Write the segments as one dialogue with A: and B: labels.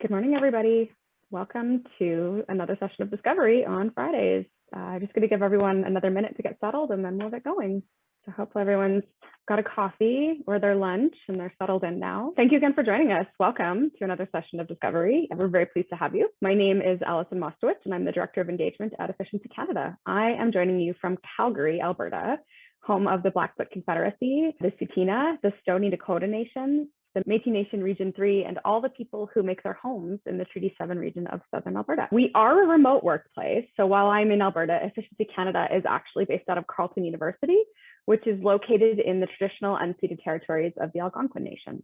A: Good morning, everybody. Welcome to another session of DiscoverEE on Fridays. I'm just going to give everyone another minute to get settled and then we'll get going. So hopefully everyone's got a coffee or their lunch and they're settled in now. Thank you again for joining us. Welcome to another session of DiscoverEE. We're very pleased to have you. My name is Alison Mostowitz and I'm the Director of Engagement at Efficiency Canada. I am joining you from Calgary, Alberta, home of the Blackfoot Confederacy, the Tsuut'ina, the Stoney Nakoda Nations, the Métis Nation Region 3, and all the people who make their homes in the Treaty 7 region of Southern Alberta. We are a remote workplace, so while I'm in Alberta, Efficiency Canada is actually based out of Carleton University, which is located in the traditional unceded territories of the Algonquin Nation.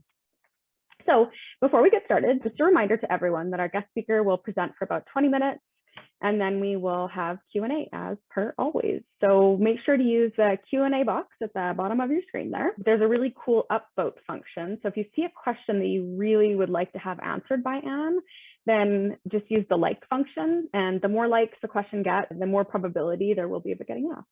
A: So before we get started, just a reminder to everyone that our guest speaker will present for about 20 minutes, and then we will have Q&A as per always. So make sure to use the Q&A box at the bottom of your screen there. There's a really cool upvote function. So if you see a question that you really would like to have answered by Anne, then just use the like function. And the more likes the question gets, the more probability there will be of it getting asked.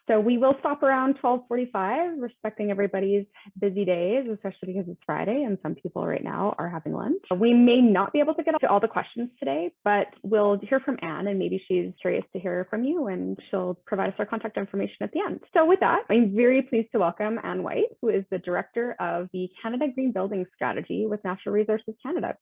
A: So we will stop around 12:45, respecting everybody's busy days, especially because it's Friday and some people right now are having lunch. We may not be able to get to all the questions today, but we'll hear from Anne and maybe she's curious to hear from you and she'll provide us our contact information at the end. So with that, I'm very pleased to welcome Anne White, who is the Director of the Canada Green Building Strategy with Natural Resources Canada.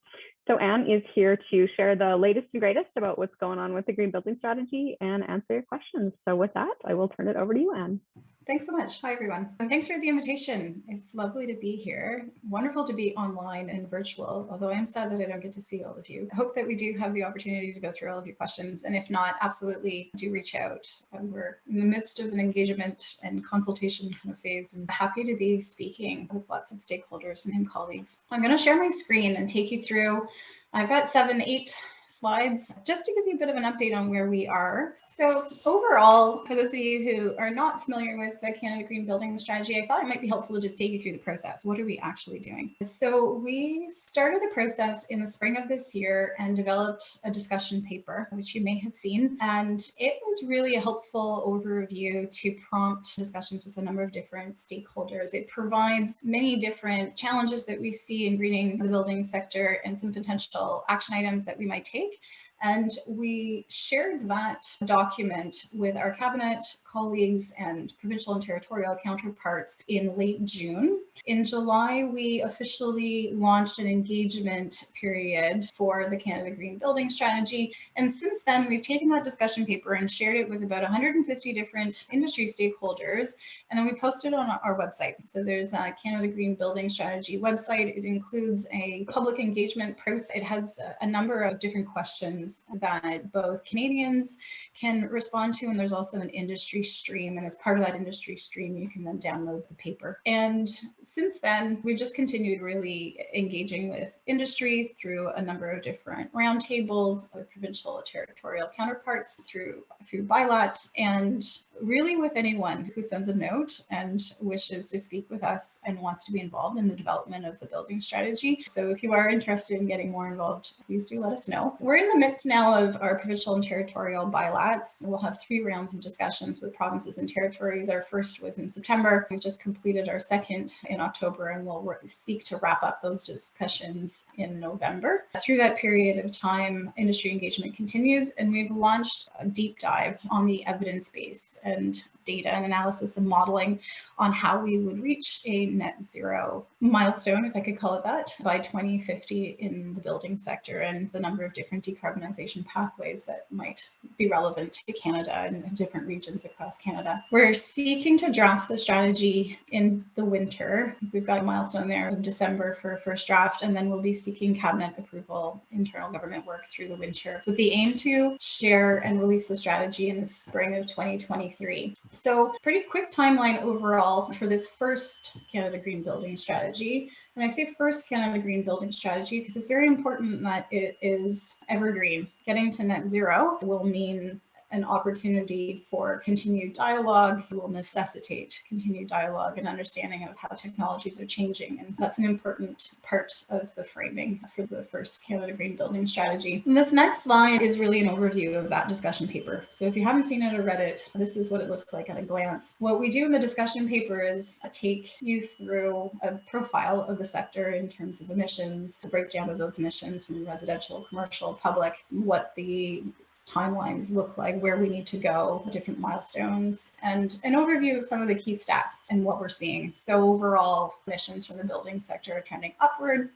A: So Anne is here to share the latest and greatest about what's going on with the Green Building Strategy and answer your questions. So with that, I will turn it over to you, Anne.
B: Thanks so much. Hi, everyone. And thanks for the invitation. It's lovely to be here. Wonderful to be online and virtual, although I am sad that I don't get to see all of you. I hope that we do have the opportunity to go through all of your questions. And if not, absolutely do reach out. We're in the midst of an engagement and consultation kind of phase and happy to be speaking with lots of stakeholders and colleagues. I'm going to share my screen and take you through, I've got 7-8 slides just to give you a bit of an update on where we are. So overall, for those of you who are not familiar with the Canada Green Building Strategy, I thought it might be helpful to just take you through the process. What are we actually doing? So we started the process in the spring of this year and developed a discussion paper, which you may have seen. And it was really a helpful overview to prompt discussions with a number of different stakeholders. It provides many different challenges that we see in greening the building sector and some potential action items that we might take. And we shared that document with our cabinet colleagues and provincial and territorial counterparts in late June. In July, we officially launched an engagement period for the Canada Green Building Strategy. And since then, we've taken that discussion paper and shared it with about 150 different industry stakeholders. And then we posted it on our website. So there's a Canada Green Building Strategy website. It includes a public engagement process. It has a number of different questions that both Canadians can respond to, and there's also an industry stream, and as part of that industry stream you can then download the paper. And since then we've just continued really engaging with industry through a number of different roundtables with provincial and territorial counterparts, through bylots, and really with anyone who sends a note and wishes to speak with us and wants to be involved in the development of the building strategy. So if you are interested in getting more involved, please do let us know. We're in the midst now of our provincial and territorial bylots. We'll have 3 rounds of discussions with provinces and territories. Our first was in September. We've just completed our second in October, and we'll seek to wrap up those discussions in November. Through that period of time, industry engagement continues, and we've launched a deep dive on the evidence base and data and analysis and modeling on how we would reach a net zero milestone, if I could call it that, by 2050 in the building sector, and the number of different decarbonization pathways that might be relevant to Canada and different regions across Canada. We're seeking to draft the strategy in the winter. We've got a milestone there of December for a first draft, and then we'll be seeking cabinet approval, internal government work through the winter, with the aim to share and release the strategy in the spring of 2023. So pretty quick timeline overall for this first Canada Green Building Strategy. And I say first Canada Green Building Strategy because it's very important that it is evergreen. Getting to net zero will mean an opportunity for continued dialogue. It will necessitate continued dialogue and understanding of how technologies are changing. And that's an important part of the framing for the first Canada Green Building Strategy. And this next slide is really an overview of that discussion paper. So if you haven't seen it or read it, this is what it looks like at a glance. What we do in the discussion paper is take you through a profile of the sector in terms of emissions, the breakdown of those emissions from residential, commercial, public, what the timelines look like, where we need to go, different milestones, and an overview of some of the key stats and what we're seeing. So overall, emissions from the building sector are trending upward,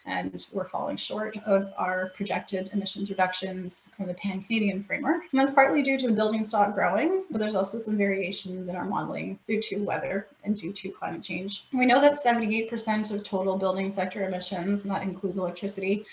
B: and we're falling short of our projected emissions reductions from the Pan-Canadian framework. And that's partly due to the building stock growing, but there's also some variations in our modeling due to weather and due to climate change. We know that 78% of total building sector emissions, and that includes electricity,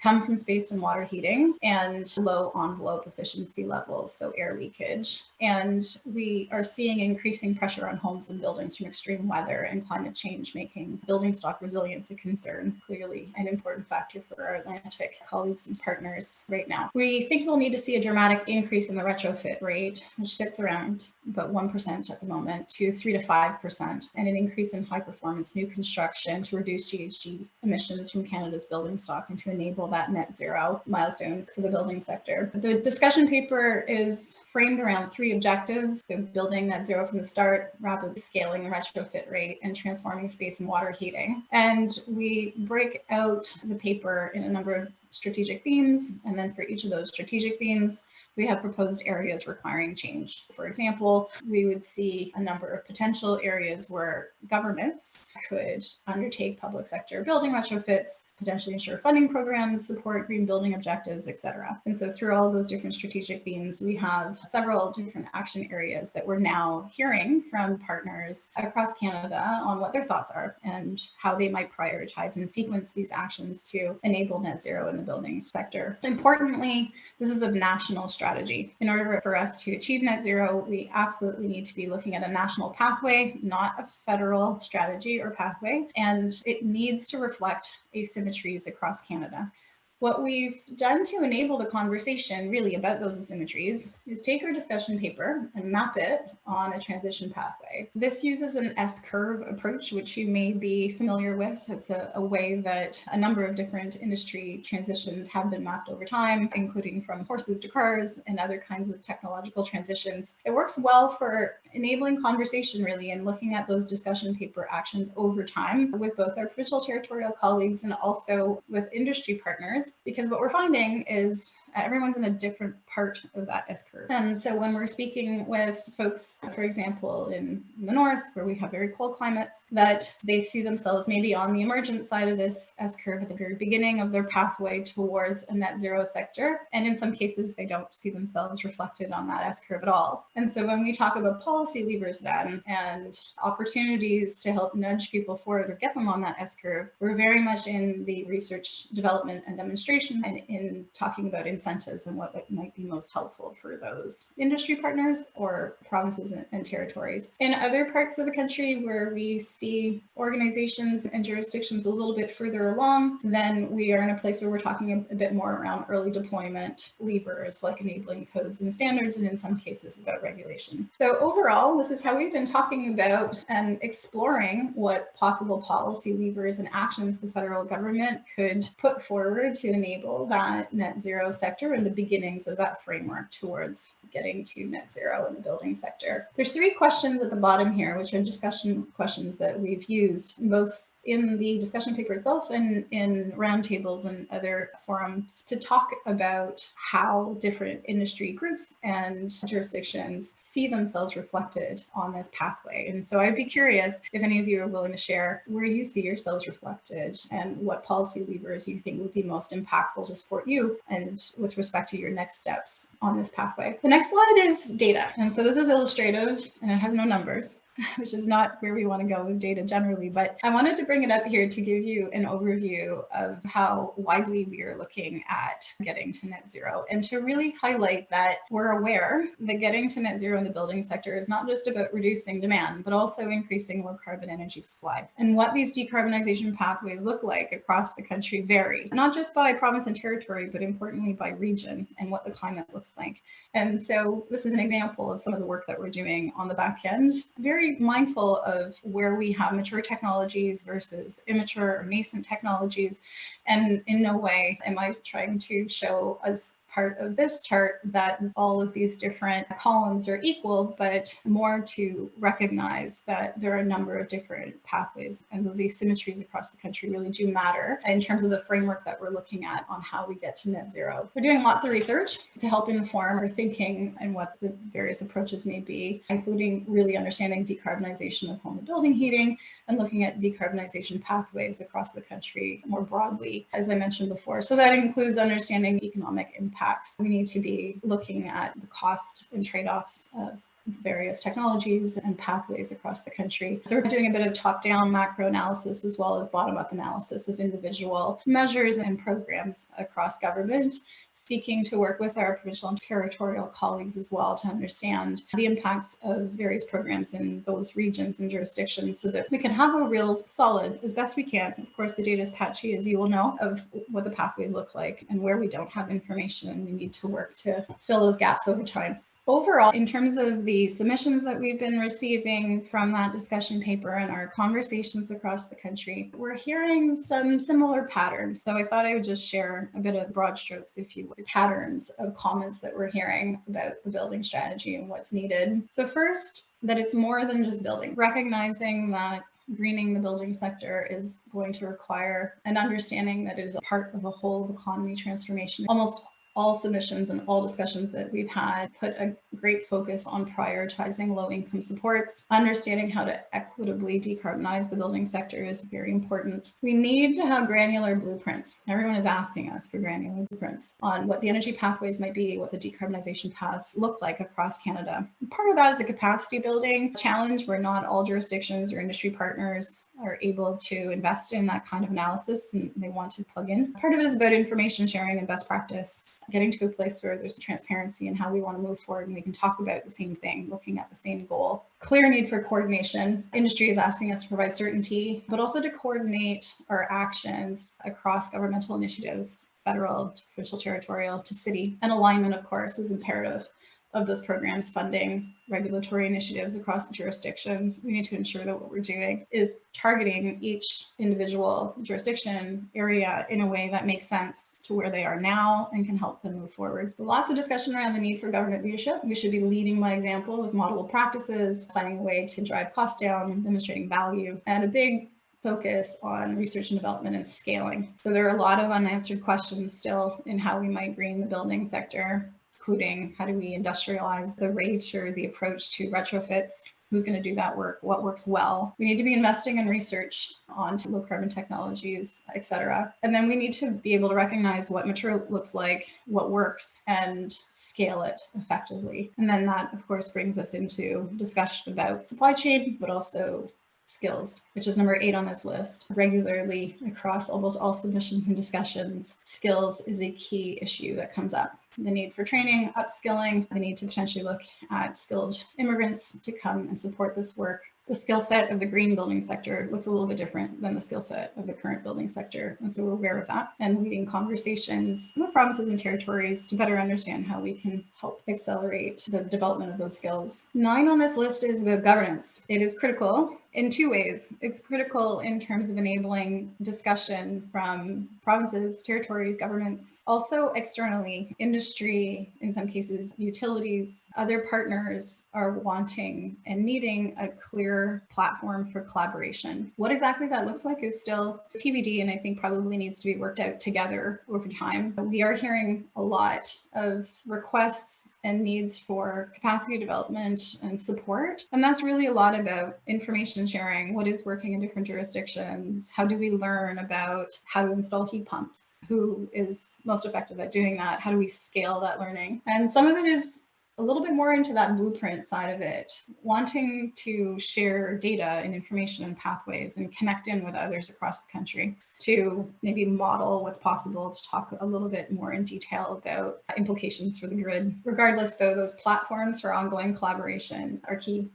B: come from space and water heating and low envelope efficiency levels, so air leakage. And we are seeing increasing pressure on homes and buildings from extreme weather and climate change, making building stock resilience a concern, clearly an important factor for our Atlantic colleagues and partners right now. We think we'll need to see a dramatic increase in the retrofit rate, which sits around about 1% at the moment, to 3 to 5%, and an increase in high performance new construction to reduce GHG emissions from Canada's building stock and to enable that net zero milestone for the building sector. The discussion paper is framed around 3 objectives: so building net zero from the start, rapidly scaling the retrofit rate, and transforming space and water heating. And we break out the paper in a number of strategic themes, and then for each of those strategic themes, we have proposed areas requiring change. For example, we would see a number of potential areas where governments could undertake public sector building retrofits, potentially ensure funding programs, support green building objectives, etc. And so through all those different strategic themes, we have several different action areas that we're now hearing from partners across Canada on what their thoughts are and how they might prioritize and sequence these actions to enable net zero in the building sector. Importantly, this is a national strategy. In order for us to achieve net zero, we absolutely need to be looking at a national pathway, not a federal strategy or pathway, and it needs to reflect asymmetries across Canada. What we've done to enable the conversation really about those asymmetries is take our discussion paper and map it on a transition pathway. This uses an S-curve approach, which you may be familiar with. It's a way that a number of different industry transitions have been mapped over time, including from horses to cars and other kinds of technological transitions. It works well for enabling conversation really and looking at those discussion paper actions over time with both our provincial territorial colleagues and also with industry partners, because what we're finding is everyone's in a different part of that S-curve. And so when we're speaking with folks, for example, in the north, where we have very cold climates, that they see themselves maybe on the emergent side of this S-curve at the very beginning of their pathway towards a net zero sector. And in some cases, they don't see themselves reflected on that S-curve at all. And so when we talk about policy levers then and opportunities to help nudge people forward or get them on that S-curve, we're very much in the research, development, and demonstration and in talking about incentives and what might be most helpful for those industry partners or provinces and territories. In other parts of the country where we see organizations and jurisdictions a little bit further along, then we are in a place where we're talking a bit more around early deployment levers like enabling codes and standards, and in some cases about regulation. So overall, this is how we've been talking about and exploring what possible policy levers and actions the federal government could put forward to enable that net zero sector and the beginnings of that framework towards getting to net zero in the building sector. There's 3 questions at the bottom here, which are discussion questions that we've used both in the discussion paper itself and in roundtables and other forums to talk about how different industry groups and jurisdictions see themselves reflected on this pathway. And so I'd be curious if any of you are willing to share where you see yourselves reflected and what policy levers you think would be most impactful to support you and with respect to your next steps on this pathway. The next slide is data. And so this is illustrative and it has no numbers. which is not where we want to go with data generally. But I wanted to bring it up here to give you an overview of how widely we are looking at getting to net zero, and to really highlight that we're aware that getting to net zero in the building sector is not just about reducing demand, but also increasing low carbon energy supply. And what these decarbonization pathways look like across the country vary, not just by province and territory, but importantly by region and what the climate looks like. And so this is an example of some of the work that we're doing on the back end, very mindful of where we have mature technologies versus immature or nascent technologies. And in no way am I trying to show as part of this chart that all of these different columns are equal, but more to recognize that there are a number of different pathways, and those asymmetries across the country really do matter in terms of the framework that we're looking at on how we get to net zero. We're doing lots of research to help inform our thinking and what the various approaches may be, including really understanding decarbonization of home and building heating, and looking at decarbonization pathways across the country more broadly, as I mentioned before. So that includes understanding economic impacts. We need to be looking at the cost and trade-offs of various technologies and pathways across the country. So we're doing a bit of top-down macro analysis as well as bottom-up analysis of individual measures and programs across government, seeking to work with our provincial and territorial colleagues as well to understand the impacts of various programs in those regions and jurisdictions so that we can have a real solid, as best we can, of course the data is patchy as you will know, of what the pathways look like and where we don't have information and we need to work to fill those gaps over time. Overall, in terms of the submissions that we've been receiving from that discussion paper and our conversations across the country, we're hearing some similar patterns. So I thought I would just share a bit of broad strokes, if you will, the patterns of comments that we're hearing about the building strategy and what's needed. So first, that it's more than just building, recognizing that greening the building sector is going to require an understanding that it is a part of a whole economy transformation. Almost all submissions and all discussions that we've had put a great focus on prioritizing low-income supports. Understanding how to equitably decarbonize the building sector is very important. We need to have granular blueprints. Everyone is asking us for granular blueprints on what the energy pathways might be, what the decarbonization paths look like across Canada. Part of that is a capacity building challenge where not all jurisdictions or industry partners are able to invest in that kind of analysis and they want to plug in. Part of it is about information sharing and best practice, getting to a place where there's transparency in how we want to move forward and we can talk about the same thing, looking at the same goal. Clear need for coordination. Industry is asking us to provide certainty, but also to coordinate our actions across governmental initiatives, federal, to provincial, territorial, to city. And alignment, of course, is imperative of those programs, funding, regulatory initiatives across jurisdictions. We need to ensure that what we're doing is targeting each individual jurisdiction area in a way that makes sense to where they are now and can help them move forward. Lots of discussion around the need for government leadership. We should be leading by example with modelable practices, finding a way to drive costs down, demonstrating value, and a big focus on research and development and scaling. So there are a lot of unanswered questions still in how we might green the building sector, including how do we industrialize the rate or the approach to retrofits? Who's going to do that work? What works well? We need to be investing in research on low carbon technologies, et cetera. And then we need to be able to recognize what mature looks like, what works, and scale it effectively. And then that, of course, brings us into discussion about supply chain, but also skills, which is number 8 on this list. Regularly across almost all submissions and discussions, skills is a key issue that comes up. The need for training, upskilling, the need to potentially look at skilled immigrants to come and support this work. The skill set of the green building sector looks a little bit different than the skill set of the current building sector. And so we're aware of that and leading conversations with provinces and territories to better understand how we can help accelerate the development of those skills. 9 on this list is about governance. It is critical in 2 ways. It's critical in terms of enabling discussion from provinces, territories, governments, also externally, industry, in some cases, utilities, other partners are wanting and needing a clear platform for collaboration. What exactly that looks like is still TBD, and I think probably needs to be worked out together over time. We are hearing a lot of requests and needs for capacity development and support, and that's really a lot about information sharing, what is working in different jurisdictions, how do we learn about how to install heat pumps, who is most effective at doing that, how do we scale that learning. And some of it is a little bit more into that blueprint side of it, wanting to share data and information and pathways and connect in with others across the country to maybe model what's possible, to talk a little bit more in detail about implications for the grid. Regardless, though, those platforms for ongoing collaboration are key.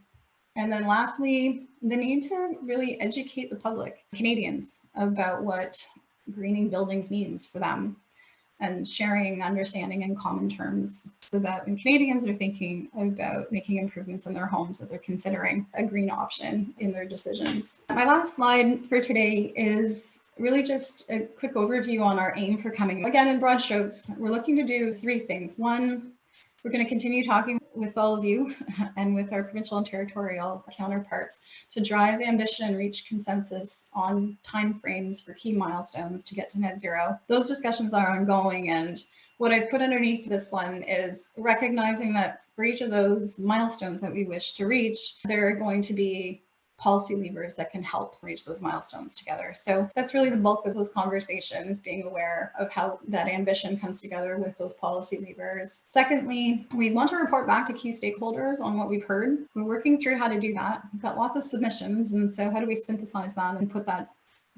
B: And then lastly, the need to really educate the public, Canadians, about what greening buildings means for them, and sharing understanding in common terms so that when Canadians are thinking about making improvements in their homes, that they're considering a green option in their decisions. My last slide for today is really just a quick overview on our aim for coming. Again, in broad strokes, we're looking to do 3 things. 1, we're going to continue talking with all of you and with our provincial and territorial counterparts to drive ambition and reach consensus on timeframes for key milestones to get to net zero. Those discussions are ongoing, and what I've put underneath this one is recognizing that for each of those milestones that we wish to reach, there are going to be policy levers that can help reach those milestones together. So that's really the bulk of those conversations, being aware of how that ambition comes together with those policy levers. Secondly, we want to report back to key stakeholders on what we've heard. So we're working through how to do that. We've got lots of submissions, and so how do we synthesize that and put that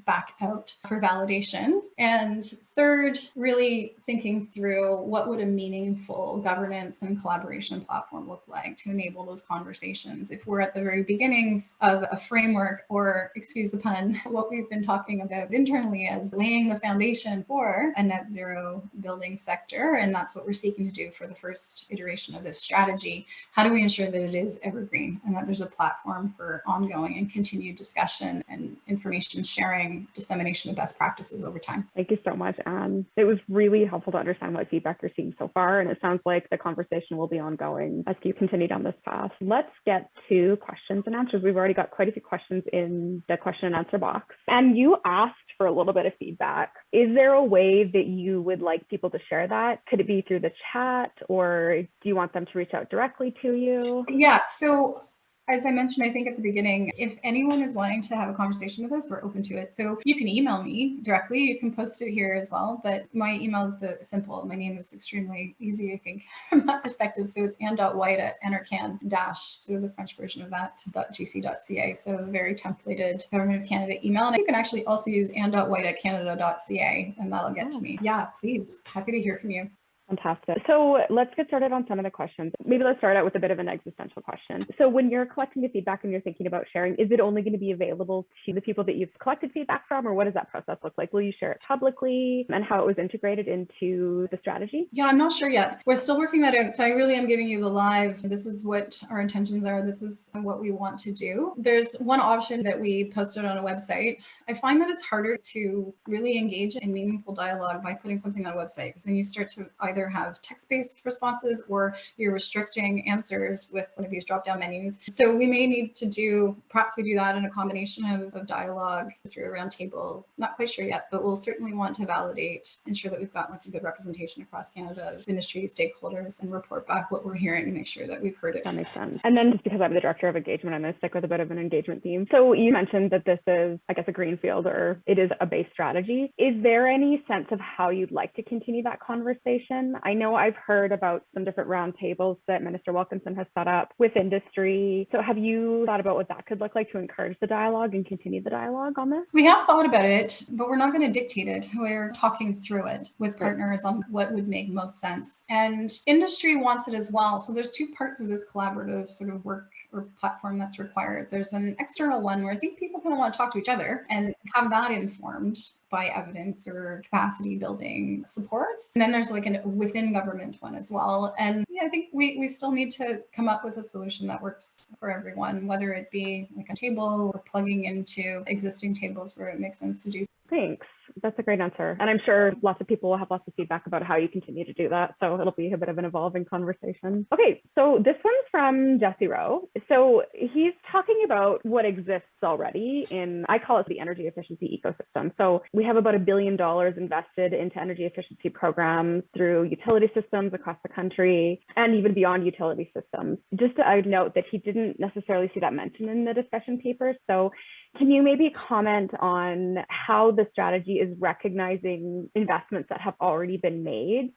B: back out for validation? And third, really thinking through what would a meaningful governance and collaboration platform look like to enable those conversations. If we're at the very beginnings of a framework, or excuse the pun, what we've been talking about internally as laying the foundation for a net zero building sector, and that's what we're seeking to do for the first iteration of this strategy. How do we ensure that it is evergreen and that there's a platform for ongoing and continued discussion and information sharing, dissemination of best practices over time?
A: Thank you so much, Anne. It was really helpful to understand what feedback you're seeing so far, and it sounds like the conversation will be ongoing as you continue down this path. Let's get to questions and answers. We've already got quite a few questions in the question and answer box, and you asked for a little bit of feedback. Is there a way that you would like people to share that? Could it be through the chat, or do you want them to reach out directly to you?
B: Yeah, so as I mentioned, I think at the beginning, if anyone is wanting to have a conversation with us, we're open to it. So you can email me directly. You can post it here as well. But my email is simple. My name is extremely easy, I think, from that perspective. So it's anne.white@enercan- sort of the French version of that, .gc.ca. So a very templated Government of Canada email. And you can actually also use anne.white@canada.ca, and that'll get to me. Yeah, please. Happy to hear from you.
A: Fantastic. So let's get started on some of the questions. Maybe let's start out with a bit of an existential question. So when you're collecting the feedback and you're thinking about sharing, is it only going to be available to the people that you've collected feedback from, or what does that process look like? Will you share it publicly, and how it was integrated into the strategy?
B: Yeah, I'm not sure yet. We're still working that out. So I really am giving you the live. This is what our intentions are. This is what we want to do. There's one option that we posted on a website. I find that it's harder to really engage in meaningful dialogue by putting something on a website, because then you start to either have text-based responses or you're restricting answers with one of these drop-down menus. So we may need to do, perhaps we do that in a combination of dialogue through a roundtable. Not quite sure yet, but we'll certainly want to validate, ensure that we've got like a good representation across Canada of industry stakeholders, and report back what we're hearing to make sure that we've heard it.
A: That makes sense. And then just because I'm the director of engagement, I'm going to stick with a bit of an engagement theme. So you mentioned that this is, I guess, a greenfield, or it is a base strategy. Is there any sense of how you'd like to continue that conversation? I know I've heard about some different roundtables that Minister Wilkinson has set up with industry. So have you thought about what that could look like to encourage the dialogue and continue the dialogue on this?
B: We have thought about it, but we're not going to dictate it. We're talking through it with partners on what would make most sense. And industry wants it as well. So there's 2 parts of this collaborative sort of work or platform that's required. There's an external one where I think people kind of want to talk to each other and have that informed by evidence or capacity building supports. And then there's like a within government one as well. And yeah, I think we still need to come up with a solution that works for everyone, whether it be like a table or plugging into existing tables where it makes sense to do.
A: Thanks. That's a great answer. And I'm sure lots of people will have lots of feedback about how you continue to do that. So it'll be a bit of an evolving conversation. Okay, so this one's from Jesse Rowe. So he's talking about what exists already in, I call it the energy efficiency ecosystem. So we have about $1 billion invested into energy efficiency programs through utility systems across the country and even beyond utility systems. Just to note that he didn't necessarily see that mentioned in the discussion paper. So can you maybe comment on how the strategy is recognizing investments that have already been made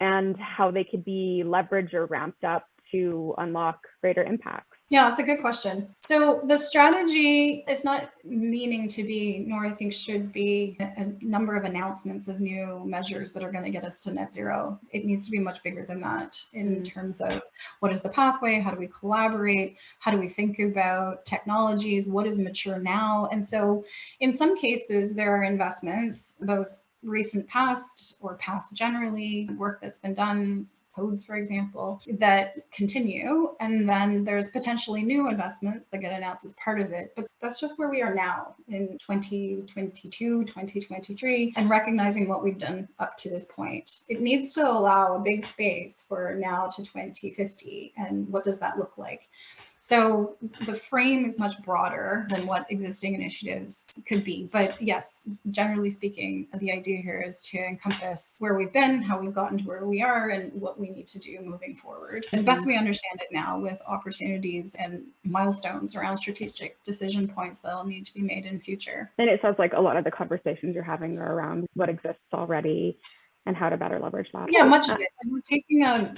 A: and how they could be leveraged or ramped up to unlock greater impacts?
B: Yeah, that's a good question. So the strategy is not meaning to be, nor I think should be, a number of announcements of new measures that are going to get us to net zero. It needs to be much bigger than that in terms of what is the pathway, how do we collaborate, how do we think about technologies, what is mature now. And so in some cases, there are investments, both recent past or past generally, work that's been done, codes, for example, that continue. And then there's potentially new investments that get announced as part of it. But that's just where we are now in 2022, 2023, and recognizing what we've done up to this point. It needs to allow a big space for now to 2050. And what does that look like? So the frame is much broader than what existing initiatives could be. But yes, generally speaking, the idea here is to encompass where we've been, how we've gotten to where we are, and what we need to do moving forward. As best we understand it now, with opportunities and milestones around strategic decision points that'll need to be made in future.
A: And it sounds like a lot of the conversations you're having are around what exists already and how to better leverage that.
B: Yeah, much of it. And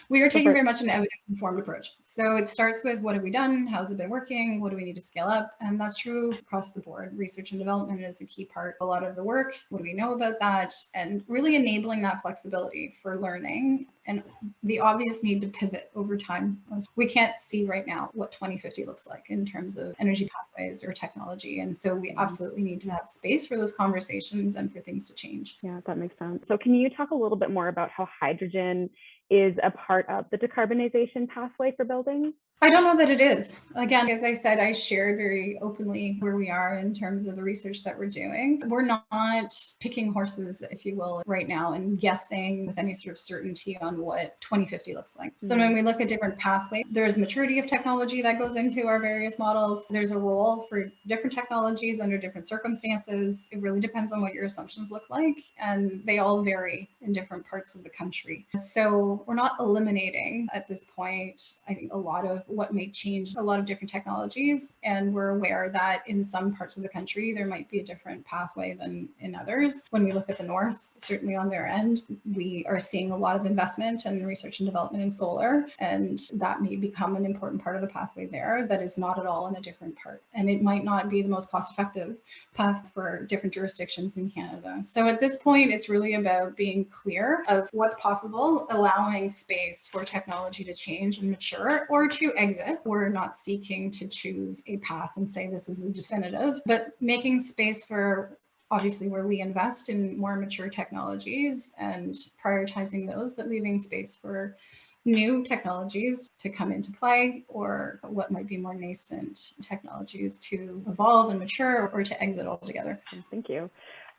B: we are taking very much an evidence-informed approach. So it starts with what have we done? How's it been working? What do we need to scale up? And that's true across the board. Research and development is a key part of a lot of the work. What do we know about that? And really enabling that flexibility for learning and the obvious need to pivot over time. We can't see right now what 2050 looks like in terms of energy pathways or technology. And so we absolutely need to have space for those conversations and for things to change.
A: Yeah, that makes sense. So can you talk a little bit more about how hydrogen is a part of the decarbonization pathway for buildings?
B: I don't know that it is. Again, as I said, I shared very openly where we are in terms of the research that we're doing. We're not picking horses, if you will, right now and guessing with any sort of certainty on what 2050 looks like. So when we look at different pathways, there's maturity of technology that goes into our various models. There's a role for different technologies under different circumstances. It really depends on what your assumptions look like, and they all vary in different parts of the country. So we're not eliminating at this point, I think, a lot of what may change a lot of different technologies. And we're aware that in some parts of the country, there might be a different pathway than in others. When we look at the North, certainly on their end, we are seeing a lot of investment and research and development in solar. And that may become an important part of the pathway there that is not at all in a different part. And it might not be the most cost-effective path for different jurisdictions in Canada. So at this point, it's really about being clear of what's possible, allowing space for technology to change and mature or to exit. We're not seeking to choose a path and say this is the definitive, but making space for obviously where we invest in more mature technologies and prioritizing those, but leaving space for new technologies to come into play or what might be more nascent technologies to evolve and mature or to exit altogether.
A: Thank you.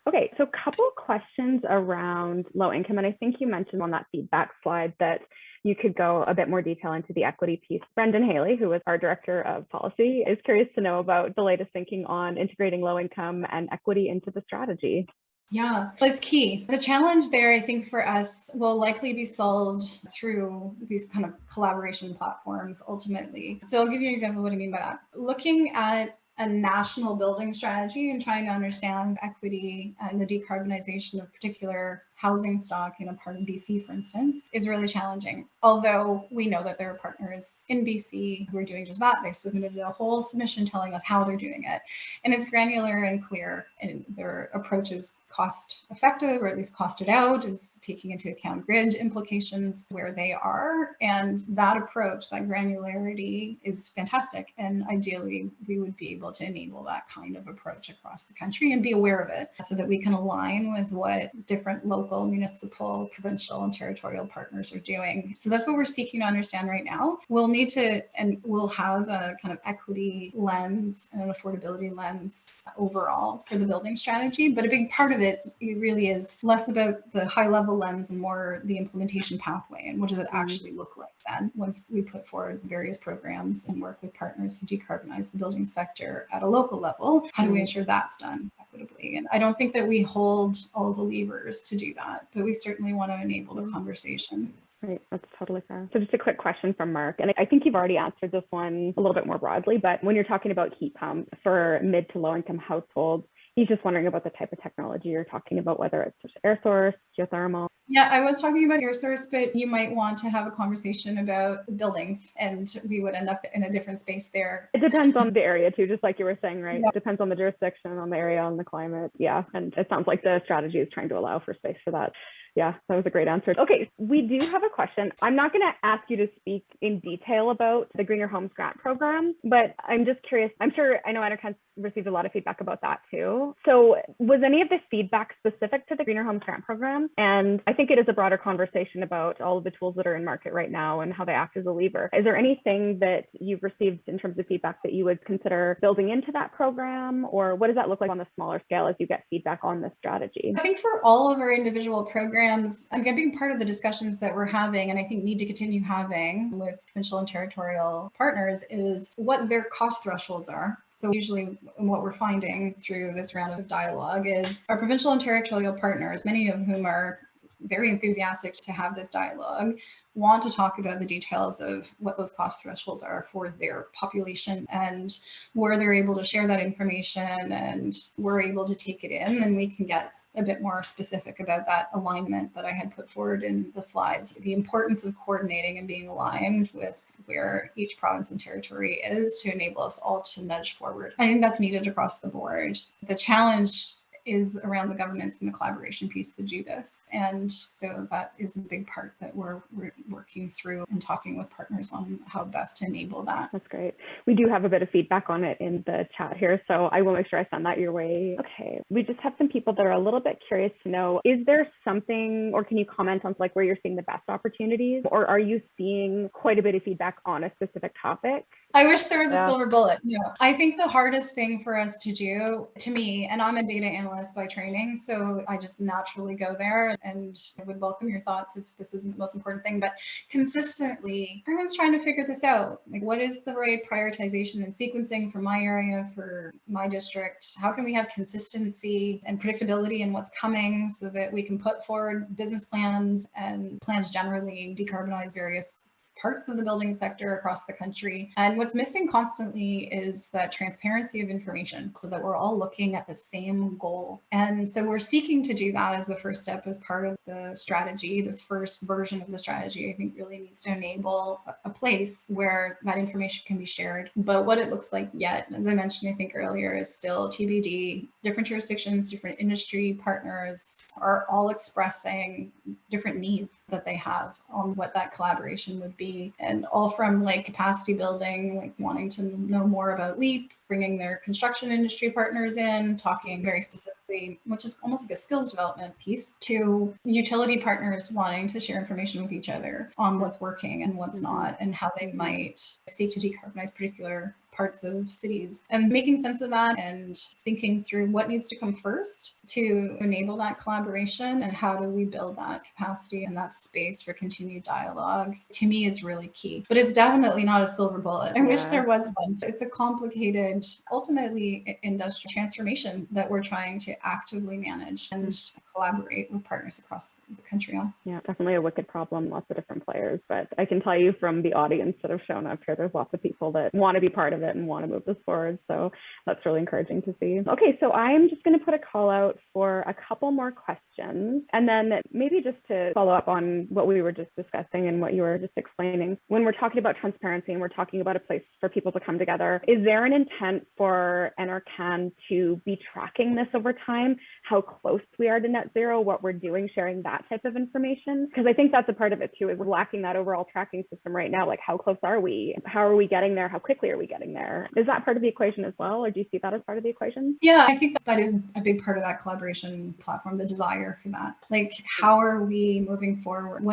A: Okay, so a couple of questions around low income, and I think you mentioned on that feedback slide that you could go a bit more detail into the equity piece. Brendan Haley, who is our director of policy, is curious to know about the latest thinking on integrating low income and equity into the strategy.
B: Yeah, that's key. The challenge there, I think, for us will likely be solved through these kind of collaboration platforms ultimately. So I'll give you an example of what I mean by that. Looking at a national building strategy and trying to understand equity and the decarbonization of particular housing stock in a part of BC, for instance, is really challenging. Although we know that there are partners in BC who are doing just that. They've submitted a whole submission telling us how they're doing it. And it's granular and clear, and their approach is cost effective, or at least costed out, is taking into account grid implications where they are. And that approach, that granularity, is fantastic. And ideally, we would be able to enable that kind of approach across the country and be aware of it so that we can align with what different local, municipal, provincial, and territorial partners are doing. So that's what we're seeking to understand right now. We'll need to, and we'll have a kind of equity lens and an affordability lens overall for the building strategy. But a big part of it really is less about the high level lens and more the implementation pathway and what does it actually look like then once we put forward various programs and work with partners to decarbonize the building sector at a local level. How do we ensure that's done equitably? And I don't think that we hold all the levers to do that, but we certainly want to enable the conversation.
A: Right, that's totally fair. So just a quick question from Mark, and I think you've already answered this one a little bit more broadly, but when you're talking about heat pumps for mid to low income households, He's just wondering about the type of technology you're talking about, whether it's just air source, geothermal.
B: Yeah, I was talking about air source, but you might want to have a conversation about buildings, and we would end up in a different space there.
A: It depends on the area too, just like you were saying, right?
B: Yeah.
A: It depends on the jurisdiction, on the area, on the climate. Yeah, and it sounds like the strategy is trying to allow for space for that. Yeah, that was a great answer. Okay, we do have a question. I'm not going to ask you to speak in detail about the Greener Homes Grant program, but I'm just curious. I know Enercan received a lot of feedback about that too. So was any of the feedback specific to the Greener Homes Grant program? And I think it is a broader conversation about all of the tools that are in market right now and how they act as a lever. Is there anything that you've received in terms of feedback that you would consider building into that program? Or what does that look like on the smaller scale as you get feedback on this strategy?
B: I think for all of our individual programs, I'm being part of the discussions that we're having, and I think need to continue having with provincial and territorial partners, is what their cost thresholds are. So usually what we're finding through this round of dialogue is our provincial and territorial partners, many of whom are very enthusiastic to have this dialogue, want to talk about the details of what those cost thresholds are for their population, and where they're able to share that information and we're able to take it in, and we can get a bit more specific about that alignment that I had put forward in the slides. The importance of coordinating and being aligned with where each province and territory is to enable us all to nudge forward. I think that's needed across the board. The challenge is around the governance and the collaboration piece to do this. And so that is a big part that we're working through and talking with partners on how best to enable that.
A: That's great. We do have a bit of feedback on it in the chat here, so I will make sure I send that your way. Okay, we just have some people that are a little bit curious to know, is there something, or can you comment on like where you're seeing the best opportunities, or are you seeing quite a bit of feedback on a specific topic?
B: I wish there was a silver bullet. No, I think the hardest thing for us to do, to me, and I'm a data analyst by training, so I just naturally go there, and I would welcome your thoughts if this isn't the most important thing, but consistently, everyone's trying to figure this out. Like, what is the right prioritization and sequencing for my area, for my district? How can we have consistency and predictability in what's coming so that we can put forward business plans and plans generally decarbonize various parts of the building sector across the country. And what's missing constantly is that transparency of information so that we're all looking at the same goal. And so we're seeking to do that as the first step, as part of the strategy. This first version of the strategy, I think, really needs to enable a place where that information can be shared. But what it looks like yet, as I mentioned, I think earlier, is still TBD. Different jurisdictions, different industry partners are all expressing different needs that they have on what that collaboration would be. And all from like capacity building, like wanting to know more about LEAP, bringing their construction industry partners in, talking very specifically, which is almost like a skills development piece, to utility partners wanting to share information with each other on what's working and what's not, and how they might seek to decarbonize particular parts of cities, and making sense of that and thinking through what needs to come first to enable that collaboration, and how do we build that capacity and that space for continued dialogue, to me, is really key. But it's definitely not a silver bullet. I wish there was one. It's a complicated, ultimately industrial transformation that we're trying to actively manage and collaborate with partners across the country on.
A: Yeah, definitely a wicked problem, lots of different players, but I can tell you from the audience that have shown up here, there's lots of people that want to be part of it and want to move this forward. So that's really encouraging to see. Okay, so I'm just going to put a call out for a couple more questions, and then maybe just to follow up on what we were just discussing and what you were just explaining. When we're talking about transparency and we're talking about a place for people to come together, is there an intent for Enercan to be tracking this over time, how close we are to net zero, what we're doing, sharing that type of information? Because I think that's a part of it too, is we're lacking that overall tracking system right now. Like, how close are we? How are we getting there? How quickly are we getting there? Is that part of the equation as well, or do you see that as part of the equation?
B: Yeah, I think that is a big part of that collaboration platform, the desire for that. Like, how are we moving forward?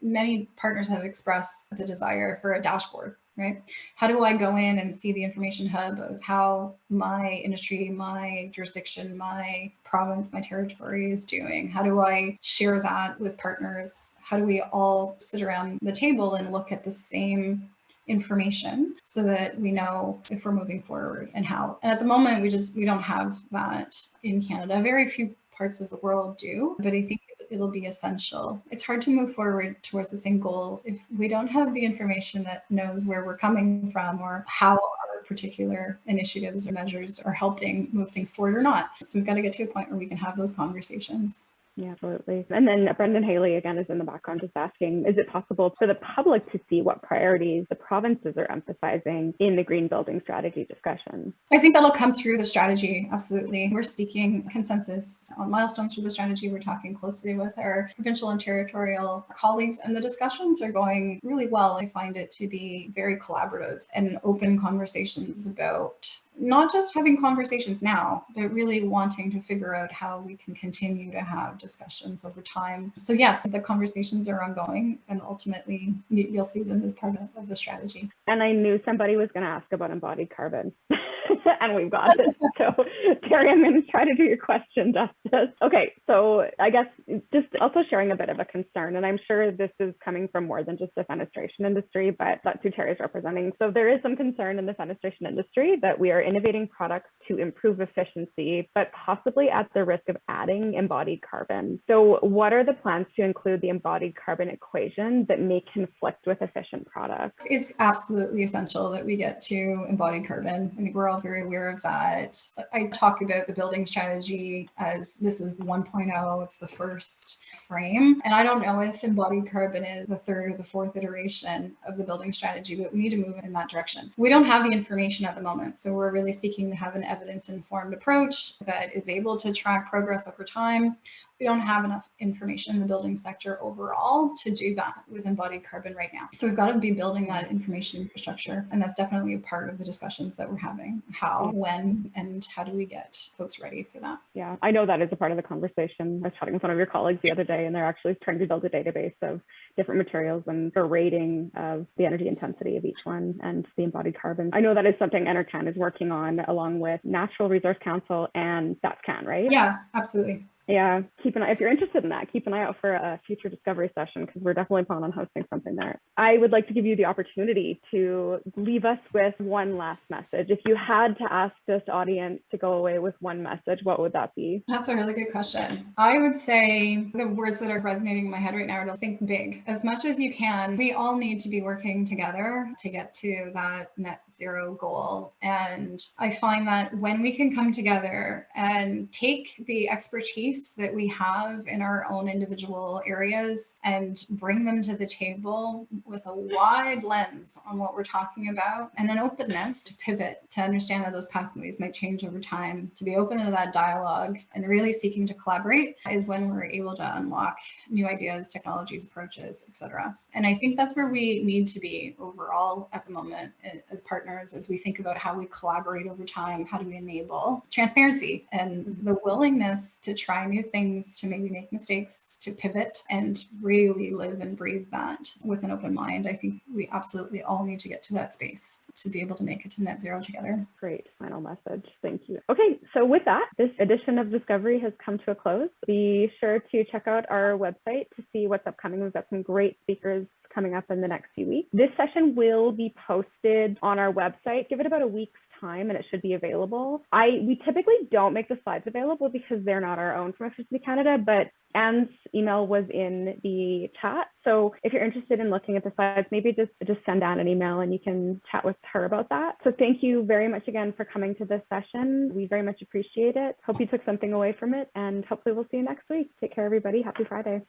B: Many partners have expressed the desire for a dashboard, right? How do I go in and see the information hub of how my industry, my jurisdiction, my province, my territory is doing? How do I share that with partners? How do we all sit around the table and look at the same information so that we know if we're moving forward and how? And at the moment, we don't have that in Canada. Very few parts of the world do, but I think it'll be essential. It's hard to move forward towards the same goal if we don't have the information that knows where we're coming from or how our particular initiatives or measures are helping move things forward or not. So we've got to get to a point where we can have those conversations.
A: Yeah, absolutely. And then Brendan Haley, again, is in the background just asking, is it possible for the public to see what priorities the provinces are emphasizing in the green building strategy discussion?
B: I think that'll come through the strategy. Absolutely. We're seeking consensus on milestones for the strategy. We're talking closely with our provincial and territorial colleagues, and the discussions are going really well. I find it to be very collaborative and open conversations about not just having conversations now, but really wanting to figure out how we can continue to have discussions over time. So yes, the conversations are ongoing, and ultimately you'll see them as part of the strategy.
A: And I knew somebody was going to ask about embodied carbon. And we've got it. So Terry, I'm going to try to do your question justice. Okay, so I guess just also sharing a bit of a concern, and I'm sure this is coming from more than just the fenestration industry, but that's who Terry's representing. So there is some concern in the fenestration industry that we are innovating products to improve efficiency, but possibly at the risk of adding embodied carbon. So what are the plans to include the embodied carbon equation that may conflict with efficient products?
B: It's absolutely essential that we get to embodied carbon. I think we're all very aware of that. I talk about the building strategy as this is 1.0, it's the first frame. And I don't know if embodied carbon is the third or the fourth iteration of the building strategy, but we need to move in that direction. We don't have the information at the moment. So we're really seeking to have an evidence-informed approach that is able to track progress over time. We don't have enough information in the building sector overall to do that with embodied carbon right now. So we've got to be building that information infrastructure. And that's definitely a part of the discussions that we're having. How, when, and how do we get folks ready for that?
A: Yeah, I know that is a part of the conversation. I was chatting with one of your colleagues the other day, and they're actually trying to build a database of different materials and a rating of the energy intensity of each one and the embodied carbon. I know that is something NRCan is working on along with Natural Resource Council and StatsCan, right?
B: Yeah, absolutely.
A: Yeah, keep an eye, if you're interested in that, keep an eye out for a future discovery session, because we're definitely planning on hosting something there. I would like to give you the opportunity to leave us with one last message. If you had to ask this audience to go away with one message, what would that be?
B: That's a really good question. I would say the words that are resonating in my head right now are to think big. As much as you can, we all need to be working together to get to that net zero goal. And I find that when we can come together and take the expertise that we have in our own individual areas and bring them to the table with a wide lens on what we're talking about and an openness to pivot, to understand that those pathways might change over time, to be open to that dialogue and really seeking to collaborate, is when we're able to unlock new ideas, technologies, approaches, etc. And I think that's where we need to be overall at the moment as partners, as we think about how we collaborate over time, how do we enable transparency and the willingness to try new things, to maybe make mistakes, to pivot, and really live and breathe that with an open mind. I think we absolutely all need to get to that space to be able to make it to net zero together.
A: Great final message. Thank you. Okay, so with that, this edition of Discovery has come to a close. Be sure to check out our website to see what's upcoming. We've got some great speakers coming up in the next few weeks. This session will be posted on our website. Give it about a week's time and it should be available. We typically don't make the slides available because they're not our own from Efficiency Canada, but Anne's email was in the chat. So if you're interested in looking at the slides, maybe just send Anne an email and you can chat with her about that. So thank you very much again for coming to this session. We very much appreciate it. Hope you took something away from it, and hopefully we'll see you next week. Take care, everybody. Happy Friday.